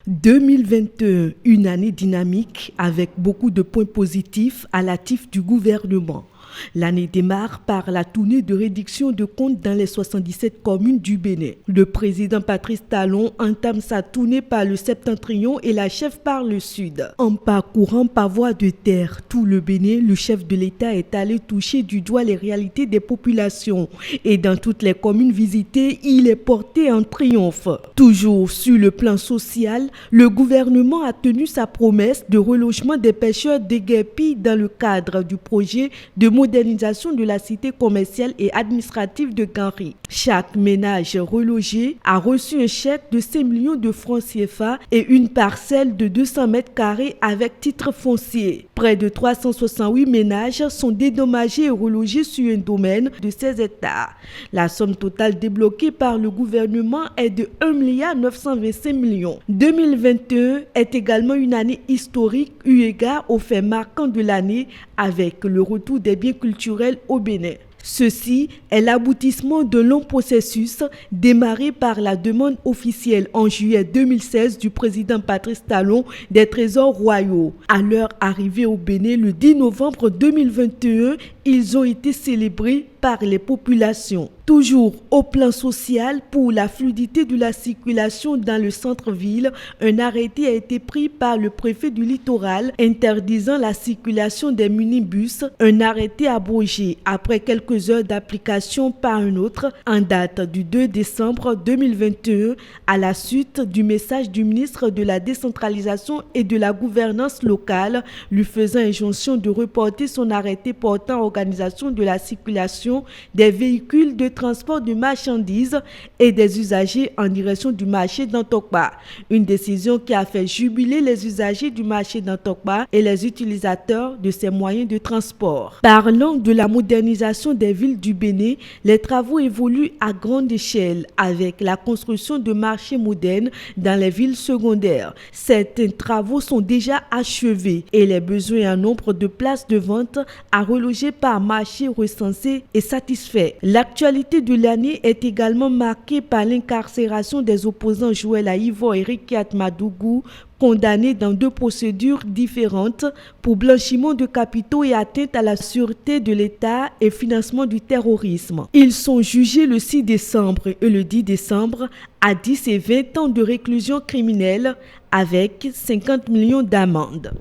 2021, une année dynamique avec beaucoup de points positifs à l'actif du gouvernement. L'année démarre par la tournée de réduction de comptes dans les 77 communes du Bénin. Le président Patrice Talon entame sa tournée par le septentrion et l'achève par le sud. En parcourant par voie de terre tout le Bénin, le chef de l'État est allé toucher du doigt les réalités des populations. Et dans toutes les communes visitées, il est porté en triomphe. Toujours sur le plan social, le gouvernement a tenu sa promesse de relogement des pêcheurs déguerpis dans le cadre du projet de modernisation de la cité commerciale et administrative de Ganri. Chaque ménage relogé a reçu un chèque de 5 millions de francs CFA et une parcelle de 200 mètres carrés avec titre foncier. Près de 368 ménages sont dédommagés et relogés sur un domaine de 16 hectares. La somme totale débloquée par le gouvernement est de 1,925 millions. 2021 est également une année historique eu égard aux faits marquants de l'année avec le retour des biens culturels au Bénin. Ceci est l'aboutissement d'un long processus démarré par la demande officielle en juillet 2016 du président Patrice Talon des trésors royaux. À leur arrivée au Bénin le 10 novembre 2021, ils ont été célébrés par les populations. Toujours au plan social, pour la fluidité de la circulation dans le centre-ville, un arrêté a été pris par le préfet du littoral interdisant la circulation des minibus, un arrêté abrogé après quelques heures d'application par un autre en date du 2 décembre 2021 à la suite du message du ministre de la décentralisation et de la gouvernance locale lui faisant injonction de reporter son arrêté portant organisation de la circulation des véhicules de transport de marchandises et des usagers en direction du marché d'Antokpa. Une décision qui a fait jubiler les usagers du marché d'Antokpa et les utilisateurs de ces moyens de transport. Parlant de la modernisation des villes du Bénin, les travaux évoluent à grande échelle avec la construction de marchés modernes dans les villes secondaires. Certains travaux sont déjà achevés et les besoins en nombre de places de vente à reloger par marché recensé est satisfait. L'actualité de l'année est également marquée par l'incarcération des opposants Joël Aïvo et Rikiat Madougou, condamnés dans 2 procédures différentes pour blanchiment de capitaux et atteinte à la sûreté de l'État et financement du terrorisme. Ils sont jugés le 6 décembre et le 10 décembre à 10 et 20 ans de réclusion criminelle avec 50 millions d'amende.